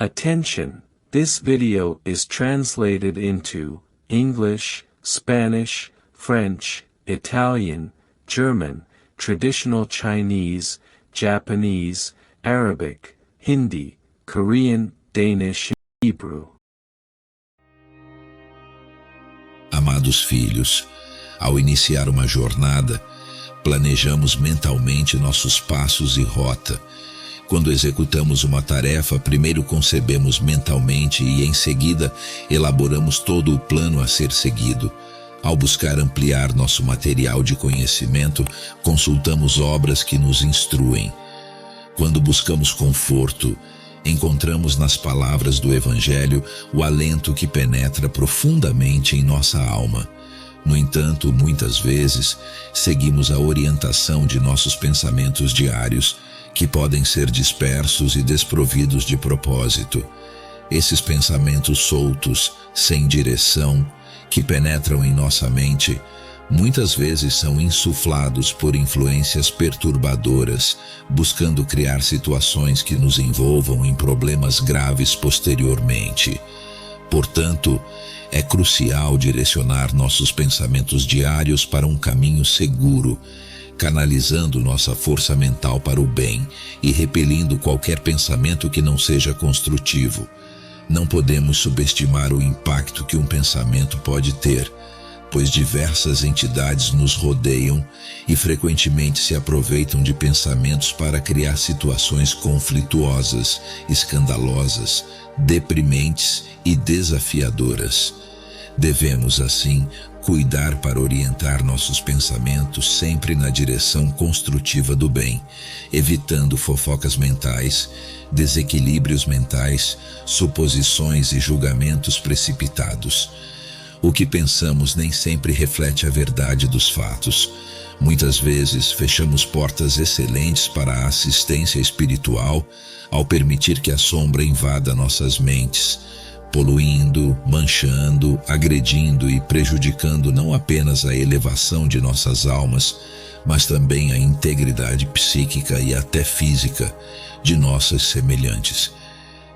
Attention! This video is translated into English, Spanish, French, Italian, German, Traditional Chinese, Japanese, Arabic, Hindi, Korean, Danish e Hebrew. Amados filhos, ao iniciar uma jornada, planejamos mentalmente nossos passos e rota. Quando executamos uma tarefa, primeiro concebemos mentalmente e em seguida elaboramos todo o plano a ser seguido. Ao buscar ampliar nosso material de conhecimento, consultamos obras que nos instruem. Quando buscamos conforto, encontramos nas palavras do Evangelho o alento que penetra profundamente em nossa alma. No entanto, muitas vezes, seguimos a orientação de nossos pensamentos diários, que podem ser dispersos e desprovidos de propósito. Esses pensamentos soltos, sem direção, que penetram em nossa mente, muitas vezes são insuflados por influências perturbadoras, buscando criar situações que nos envolvam em problemas graves posteriormente. Portanto, é crucial direcionar nossos pensamentos diários para um caminho seguro, canalizando nossa força mental para o bem e repelindo qualquer pensamento que não seja construtivo. Não podemos subestimar o impacto que um pensamento pode ter, pois diversas entidades nos rodeiam e frequentemente se aproveitam de pensamentos para criar situações conflituosas, escandalosas, deprimentes e desafiadoras. Devemos, assim, cuidar para orientar nossos pensamentos sempre na direção construtiva do bem, evitando fofocas mentais, desequilíbrios mentais, suposições e julgamentos precipitados. O que pensamos nem sempre reflete a verdade dos fatos. Muitas vezes fechamos portas excelentes para a assistência espiritual ao permitir que a sombra invada nossas mentes, poluindo, manchando, agredindo e prejudicando não apenas a elevação de nossas almas, mas também a integridade psíquica e até física de nossas semelhantes.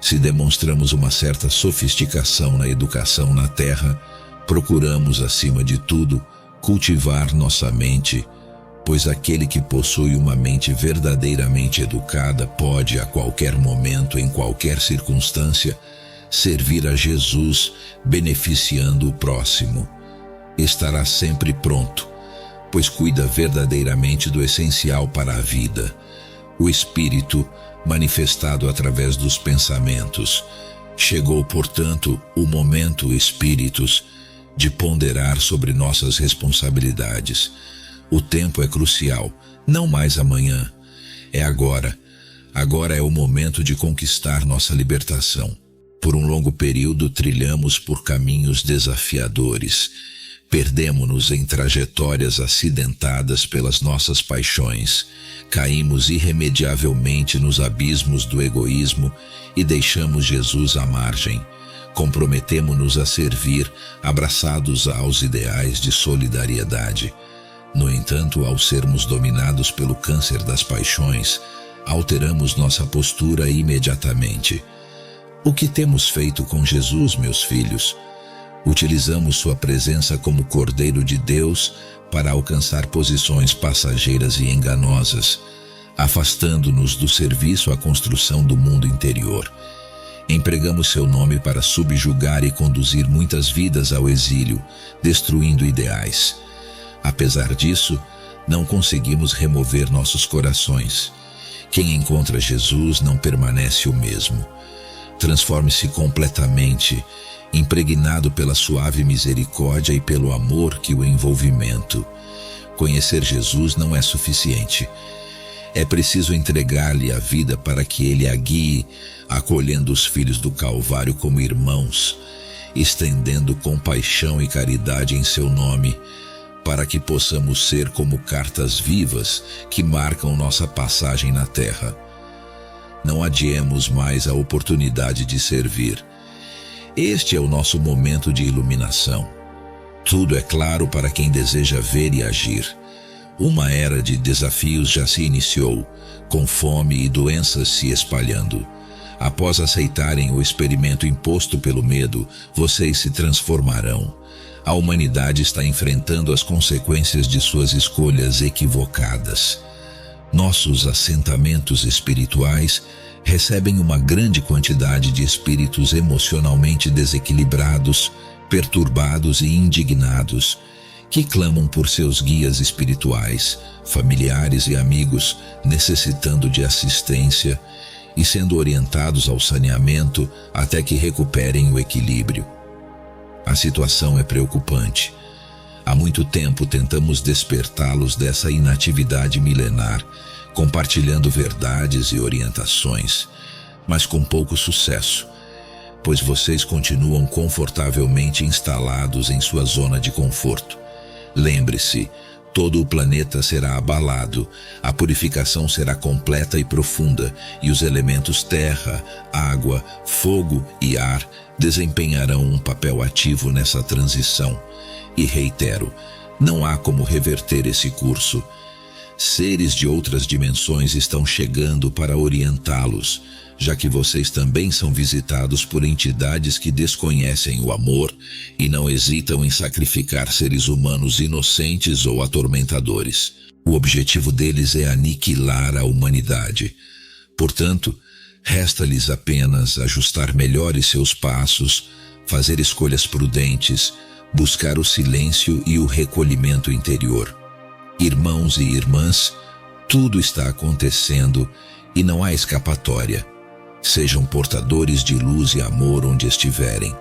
Se demonstramos uma certa sofisticação na educação na Terra, procuramos, acima de tudo, cultivar nossa mente, pois aquele que possui uma mente verdadeiramente educada pode, a qualquer momento, em qualquer circunstância, servir a Jesus, beneficiando o próximo. Estará sempre pronto, pois cuida verdadeiramente do essencial para a vida, o Espírito manifestado através dos pensamentos. Chegou, portanto, o momento, espíritos, de ponderar sobre nossas responsabilidades. O tempo é crucial, não mais amanhã, é agora. Agora é o momento de conquistar nossa libertação. Por um longo período trilhamos por caminhos desafiadores. Perdemo-nos em trajetórias acidentadas pelas nossas paixões. Caímos irremediavelmente nos abismos do egoísmo e deixamos Jesus à margem. Comprometemo-nos a servir, abraçados aos ideais de solidariedade. No entanto, ao sermos dominados pelo câncer das paixões, alteramos nossa postura imediatamente. O que temos feito com Jesus, meus filhos? Utilizamos sua presença como Cordeiro de Deus para alcançar posições passageiras e enganosas, afastando-nos do serviço à construção do mundo interior. Empregamos seu nome para subjugar e conduzir muitas vidas ao exílio, destruindo ideais. Apesar disso, não conseguimos remover nossos corações. Quem encontra Jesus não permanece o mesmo. Transforme-se completamente, impregnado pela suave misericórdia e pelo amor que o envolvimento. Conhecer Jesus não é suficiente. É preciso entregar-lhe a vida para que ele a guie, acolhendo os filhos do Calvário como irmãos, estendendo compaixão e caridade em seu nome, para que possamos ser como cartas vivas que marcam nossa passagem na terra. Não adiemos mais a oportunidade de servir. Este é o nosso momento de iluminação. Tudo é claro para quem deseja ver e agir. Uma era de desafios já se iniciou, com fome e doenças se espalhando. Após aceitarem o experimento imposto pelo medo, vocês se transformarão. A humanidade está enfrentando as consequências de suas escolhas equivocadas. Nossos assentamentos espirituais recebem uma grande quantidade de espíritos emocionalmente desequilibrados, perturbados e indignados, que clamam por seus guias espirituais, familiares e amigos, necessitando de assistência e sendo orientados ao saneamento até que recuperem o equilíbrio. A situação é preocupante. Há muito tempo tentamos despertá-los dessa inatividade milenar, compartilhando verdades e orientações, mas com pouco sucesso, pois vocês continuam confortavelmente instalados em sua zona de conforto. Lembre-se, todo o planeta será abalado, a purificação será completa e profunda, e os elementos terra, água, fogo e ar desempenharão um papel ativo nessa transição. E reitero, não há como reverter esse curso. Seres de outras dimensões estão chegando para orientá-los, já que vocês também são visitados por entidades que desconhecem o amor e não hesitam em sacrificar seres humanos inocentes ou atormentadores. O objetivo deles é aniquilar a humanidade. Portanto, resta-lhes apenas ajustar melhores seus passos, fazer escolhas prudentes, buscar o silêncio e o recolhimento interior. Irmãos e irmãs, tudo está acontecendo e não há escapatória. Sejam portadores de luz e amor onde estiverem,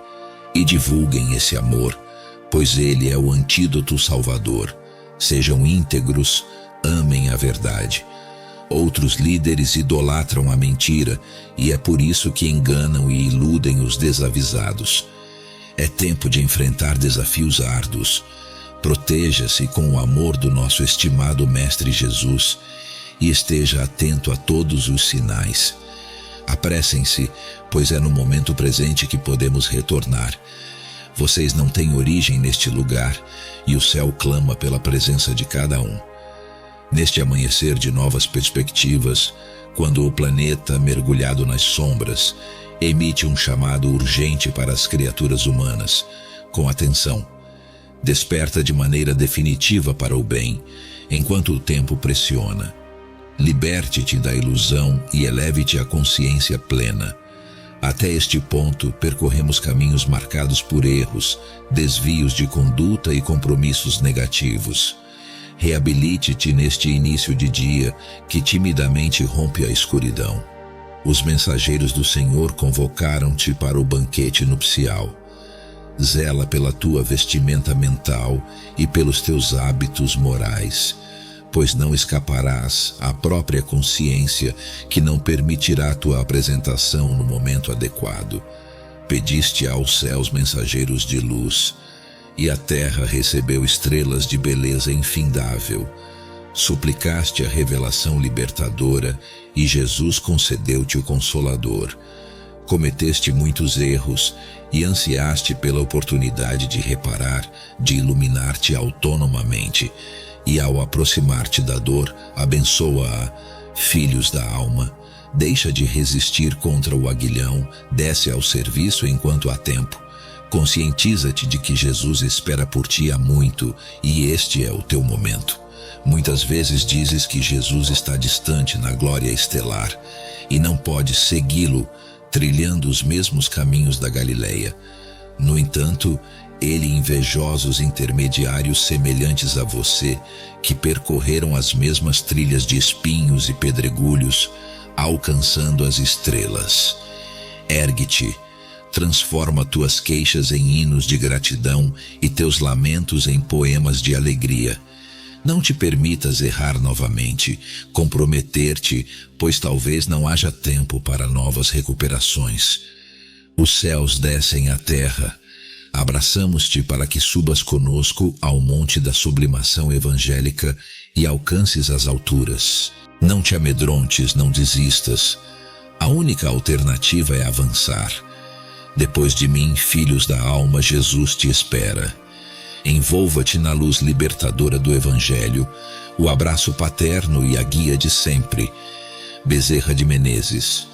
e divulguem esse amor, pois ele é o antídoto salvador. Sejam íntegros, amem a verdade. Outros líderes idolatram a mentira, e é por isso que enganam e iludem os desavisados. É tempo de enfrentar desafios árduos. Proteja-se com o amor do nosso estimado Mestre Jesus e esteja atento a todos os sinais. Apressem-se, pois é no momento presente que podemos retornar. Vocês não têm origem neste lugar e o céu clama pela presença de cada um. Neste amanhecer de novas perspectivas, quando o planeta, mergulhado nas sombras, emite um chamado urgente para as criaturas humanas, com atenção. Desperta de maneira definitiva para o bem, enquanto o tempo pressiona. Liberte-te da ilusão e eleve-te à consciência plena. Até este ponto, percorremos caminhos marcados por erros, desvios de conduta e compromissos negativos. Reabilite-te neste início de dia que timidamente rompe a escuridão. Os mensageiros do Senhor convocaram-te para o banquete nupcial. Zela pela tua vestimenta mental e pelos teus hábitos morais, pois não escaparás à própria consciência que não permitirá a tua apresentação no momento adequado. Pediste aos céus mensageiros de luz, e a terra recebeu estrelas de beleza infindável. Suplicaste a revelação libertadora, e Jesus concedeu-te o Consolador. Cometeste muitos erros e ansiaste pela oportunidade de reparar, de iluminar-te autonomamente, e ao aproximar-te da dor, abençoa-a. Filhos da alma, deixa de resistir contra o aguilhão, desce ao serviço enquanto há tempo. Conscientiza-te de que Jesus espera por ti há muito, e este é o teu momento. Muitas vezes dizes que Jesus está distante na glória estelar, e não podes segui-lo, trilhando os mesmos caminhos da Galileia. No entanto, ele invejosos intermediários semelhantes a você, que percorreram as mesmas trilhas de espinhos e pedregulhos, alcançando as estrelas. Ergue-te, transforma tuas queixas em hinos de gratidão e teus lamentos em poemas de alegria. Não te permitas errar novamente, comprometer-te, pois talvez não haja tempo para novas recuperações. Os céus descem à terra. Abraçamos-te para que subas conosco ao monte da sublimação evangélica e alcances as alturas. Não te amedrontes, não desistas. A única alternativa é avançar. Depois de mim, filhos da alma, Jesus te espera. Envolva-te na luz libertadora do Evangelho, o abraço paterno e a guia de sempre. Bezerra de Menezes.